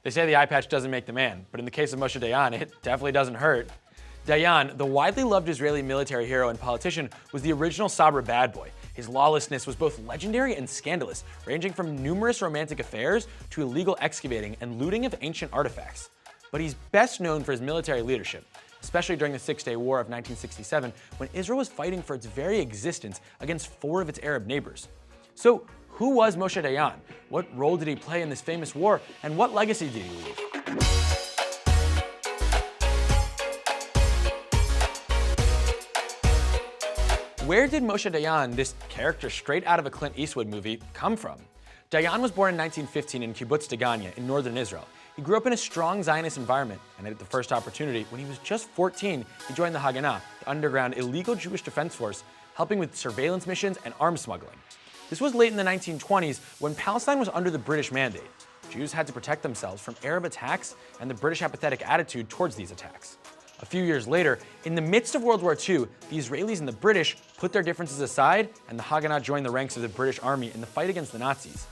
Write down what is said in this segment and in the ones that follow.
They say the eye patch doesn't make the man, but in the case of Moshe Dayan, it definitely doesn't hurt. Dayan, the widely loved Israeli military hero and politician, was the original Sabra bad boy. His lawlessness was both legendary and scandalous, ranging from numerous romantic affairs to illegal excavating and looting of ancient artifacts. But he's best known for his military leadership, especially during the Six-Day War of 1967, when Israel was fighting for its very existence against 4 of its Arab neighbors. So, who was Moshe Dayan? What role did he play in this famous war, and what legacy did he leave? Where did Moshe Dayan, this character straight out of a Clint Eastwood movie, come from? Dayan was born in 1915 in kibbutz Degania in northern Israel. He grew up in a strong Zionist environment, and at the first opportunity, when he was just 14, he joined the Haganah, the underground illegal Jewish defense force, helping with surveillance missions and arms smuggling. This was late in the 1920s when Palestine was under the British mandate. Jews had to protect themselves from Arab attacks and the British apathetic attitude towards these attacks. A few years later, in the midst of World War II, the Israelis and the British put their differences aside, and the Haganah joined the ranks of the British Army in the fight against the Nazis.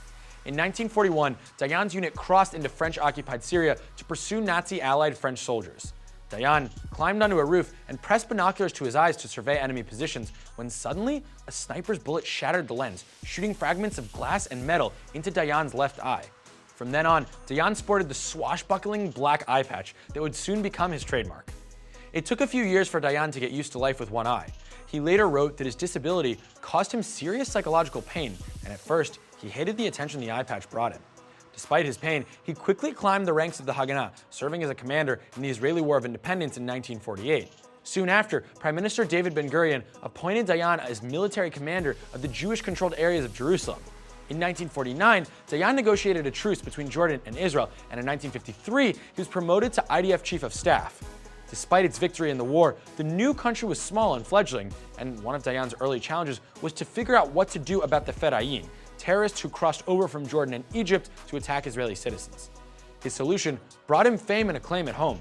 In 1941, Dayan's unit crossed into French-occupied Syria to pursue Nazi-allied French soldiers. Dayan climbed onto a roof and pressed binoculars to his eyes to survey enemy positions when suddenly a sniper's bullet shattered the lens, shooting fragments of glass and metal into Dayan's left eye. From then on, Dayan sported the swashbuckling black eye patch that would soon become his trademark. It took a few years for Dayan to get used to life with one eye. He later wrote that his disability caused him serious psychological pain, and at first, he hated the attention the eye patch brought him. Despite his pain, he quickly climbed the ranks of the Haganah, serving as a commander in the Israeli War of Independence in 1948. Soon after, Prime Minister David Ben-Gurion appointed Dayan as military commander of the Jewish-controlled areas of Jerusalem. In 1949, Dayan negotiated a truce between Jordan and Israel, and in 1953, he was promoted to IDF Chief of Staff. Despite its victory in the war, the new country was small and fledgling, and one of Dayan's early challenges was to figure out what to do about the Fedayeen, terrorists who crossed over from Jordan and Egypt to attack Israeli citizens. His solution brought him fame and acclaim at home.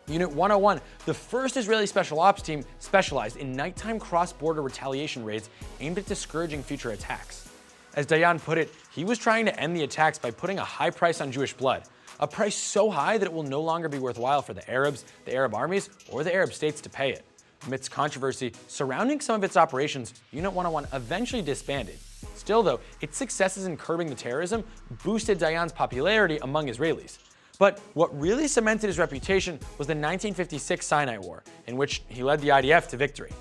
Unit 101, the first Israeli special ops team, specialized in nighttime cross-border retaliation raids aimed at discouraging future attacks. As Dayan put it, he was trying to end the attacks by putting a high price on Jewish blood, a price so high that it will no longer be worthwhile for the Arabs, the Arab armies, or the Arab states to pay it. Amidst controversy surrounding some of its operations, Unit 101 eventually disbanded. Still though, its successes in curbing the terrorism boosted Dayan's popularity among Israelis. But what really cemented his reputation was the 1956 Sinai War, in which he led the IDF to victory.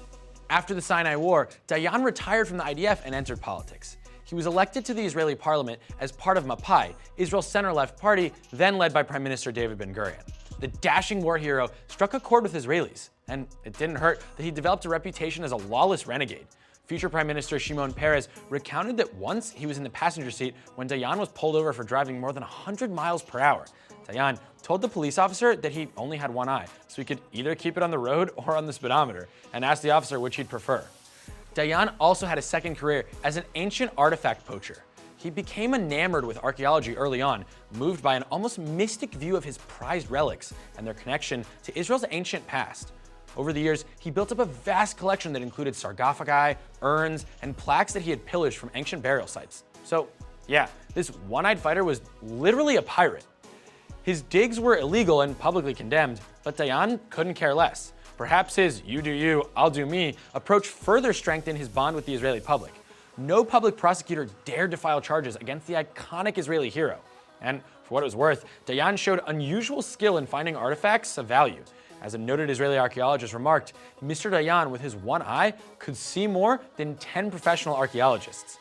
After the Sinai War, Dayan retired from the IDF and entered politics. He was elected to the Israeli parliament as part of Mapai, Israel's center-left party, then led by Prime Minister David Ben-Gurion. The dashing war hero struck a chord with Israelis, and it didn't hurt that he developed a reputation as a lawless renegade. Future Prime Minister Shimon Peres recounted that once he was in the passenger seat when Dayan was pulled over for driving more than 100 miles per hour. Dayan told the police officer that he only had one eye, so he could either keep it on the road or on the speedometer, and asked the officer which he'd prefer. Dayan also had a second career as an ancient artifact poacher. He became enamored with archaeology early on, moved by an almost mystic view of his prized relics and their connection to Israel's ancient past. Over the years, he built up a vast collection that included sarcophagi, urns, and plaques that he had pillaged from ancient burial sites. So, yeah, this one-eyed fighter was literally a pirate. His digs were illegal and publicly condemned, but Dayan couldn't care less. Perhaps his "you do you, I'll do me" approach further strengthened his bond with the Israeli public. No public prosecutor dared to file charges against the iconic Israeli hero. And for what it was worth, Dayan showed unusual skill in finding artifacts of value. As a noted Israeli archaeologist remarked, Mr. Dayan, with his one eye, could see more than 10 professional archaeologists.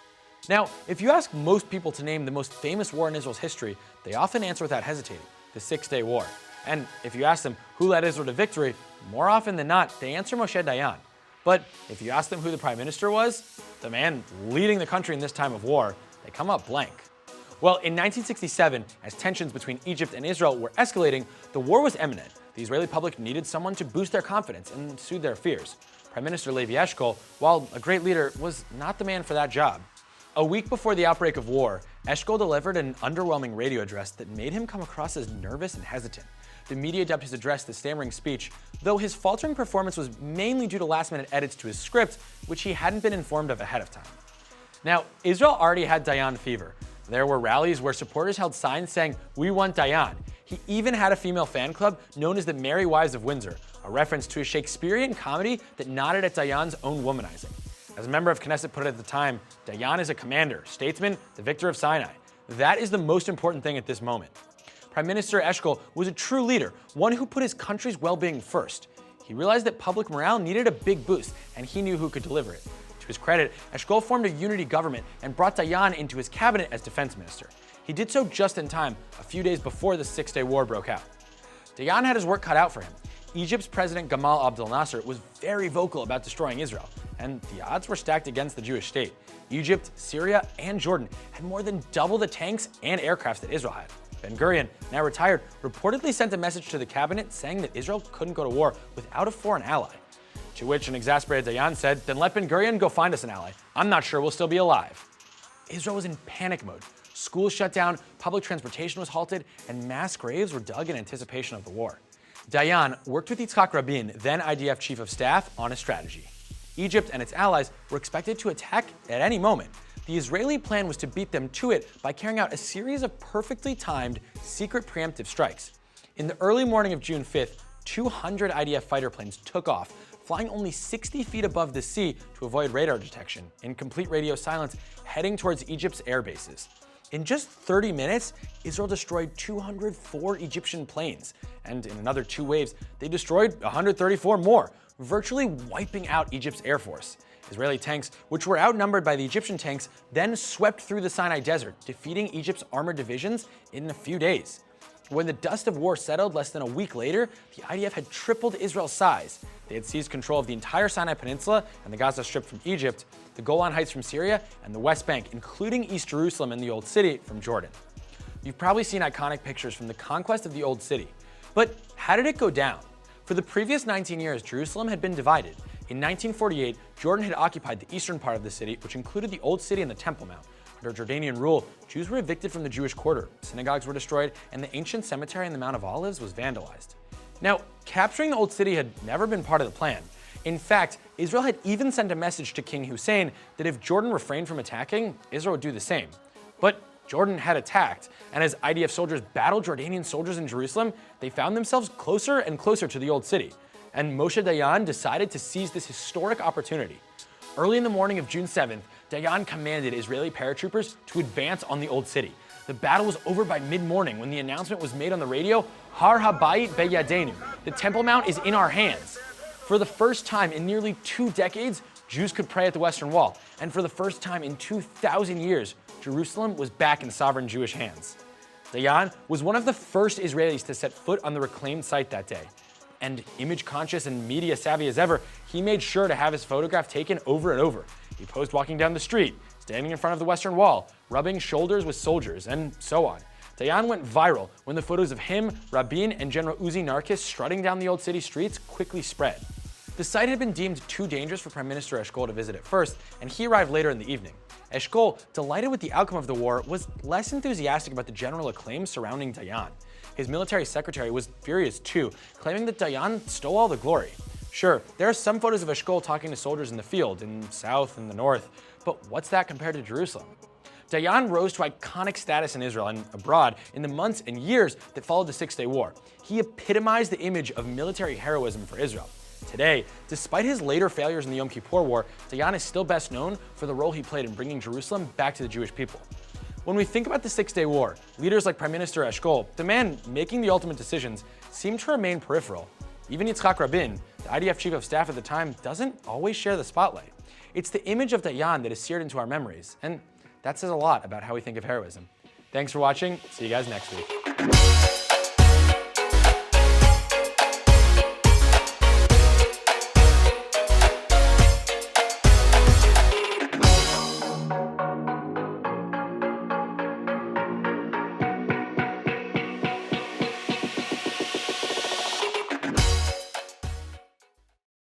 Now, if you ask most people to name the most famous war in Israel's history, they often answer without hesitating: the Six-Day War. And if you ask them who led Israel to victory, more often than not, they answer Moshe Dayan. But if you ask them who the prime minister was, the man leading the country in this time of war, they come up blank. Well, in 1967, as tensions between Egypt and Israel were escalating, the war was imminent. The Israeli public needed someone to boost their confidence and soothe their fears. Prime Minister Levi Eshkol, while a great leader, was not the man for that job. A week before the outbreak of war, Eshkol delivered an underwhelming radio address that made him come across as nervous and hesitant. The media dubbed his address the stammering speech, though his faltering performance was mainly due to last-minute edits to his script, which he hadn't been informed of ahead of time. Now, Israel already had Dayan fever. There were rallies where supporters held signs saying, "We want Dayan." He even had a female fan club known as the Merry Wives of Windsor, a reference to a Shakespearean comedy that nodded at Dayan's own womanizing. As a member of Knesset put it at the time, Dayan is a commander, statesman, the victor of Sinai. That is the most important thing at this moment. Prime Minister Eshkol was a true leader, one who put his country's well-being first. He realized that public morale needed a big boost, and he knew who could deliver it. To his credit, Eshkol formed a unity government and brought Dayan into his cabinet as defense minister. He did so just in time, a few days before the Six-Day War broke out. Dayan had his work cut out for him. Egypt's President Gamal Abdel Nasser was very vocal about destroying Israel, and the odds were stacked against the Jewish state. Egypt, Syria, and Jordan had more than double the tanks and aircrafts that Israel had. Ben-Gurion, now retired, reportedly sent a message to the cabinet saying that Israel couldn't go to war without a foreign ally. To which an exasperated Dayan said, "Then let Ben-Gurion go find us an ally. I'm not sure we'll still be alive." Israel was in panic mode. Schools shut down, public transportation was halted, and mass graves were dug in anticipation of the war. Dayan worked with Yitzhak Rabin, then IDF chief of staff, on a strategy. Egypt and its allies were expected to attack at any moment. The Israeli plan was to beat them to it by carrying out a series of perfectly timed, secret preemptive strikes. In the early morning of June 5th, 200 IDF fighter planes took off, flying only 60 feet above the sea to avoid radar detection, in complete radio silence, heading towards Egypt's air bases. In just 30 minutes, Israel destroyed 204 Egyptian planes, and in another 2 waves, they destroyed 134 more, virtually wiping out Egypt's air force. Israeli tanks, which were outnumbered by the Egyptian tanks, then swept through the Sinai Desert, defeating Egypt's armored divisions in a few days. When the dust of war settled less than a week later, the IDF had tripled Israel's size. They had seized control of the entire Sinai Peninsula and the Gaza Strip from Egypt, the Golan Heights from Syria, and the West Bank, including East Jerusalem and the Old City, from Jordan. You've probably seen iconic pictures from the conquest of the Old City. But how did it go down? For the previous 19 years, Jerusalem had been divided. In 1948, Jordan had occupied the eastern part of the city, which included the Old City and the Temple Mount. Under Jordanian rule, Jews were evicted from the Jewish quarter, synagogues were destroyed, and the ancient cemetery in the Mount of Olives was vandalized. Now, capturing the Old City had never been part of the plan. In fact, Israel had even sent a message to King Hussein that if Jordan refrained from attacking, Israel would do the same. But Jordan had attacked, and as IDF soldiers battled Jordanian soldiers in Jerusalem, they found themselves closer and closer to the Old City. And Moshe Dayan decided to seize this historic opportunity. Early in the morning of June 7th, Dayan commanded Israeli paratroopers to advance on the Old City. The battle was over by mid-morning when the announcement was made on the radio, Har Habayit Beyadenu, the Temple Mount is in our hands. For the first time in nearly 2 decades, Jews could pray at the Western Wall, and for the first time in 2,000 years, Jerusalem was back in sovereign Jewish hands. Dayan was one of the first Israelis to set foot on the reclaimed site that day. And image-conscious and media-savvy as ever, he made sure to have his photograph taken over and over. He posed walking down the street, standing in front of the Western Wall, rubbing shoulders with soldiers, and so on. Dayan went viral when the photos of him, Rabin, and General Uzi Narkis strutting down the Old City streets quickly spread. The site had been deemed too dangerous for Prime Minister Eshkol to visit at first, and he arrived later in the evening. Eshkol, delighted with the outcome of the war, was less enthusiastic about the general acclaim surrounding Dayan. His military secretary was furious too, claiming that Dayan stole all the glory. Sure, there are some photos of Eshkol talking to soldiers in the field, in the south and the north, but what's that compared to Jerusalem? Dayan rose to iconic status in Israel and abroad in the months and years that followed the Six-Day War. He epitomized the image of military heroism for Israel. Today, despite his later failures in the Yom Kippur War, Dayan is still best known for the role he played in bringing Jerusalem back to the Jewish people. When we think about the Six-Day War, leaders like Prime Minister Eshkol, the man making the ultimate decisions, seem to remain peripheral. Even Yitzhak Rabin, the IDF chief of staff at the time, doesn't always share the spotlight. It's the image of Dayan that is seared into our memories, and that says a lot about how we think of heroism. Thanks for watching. See you guys next week.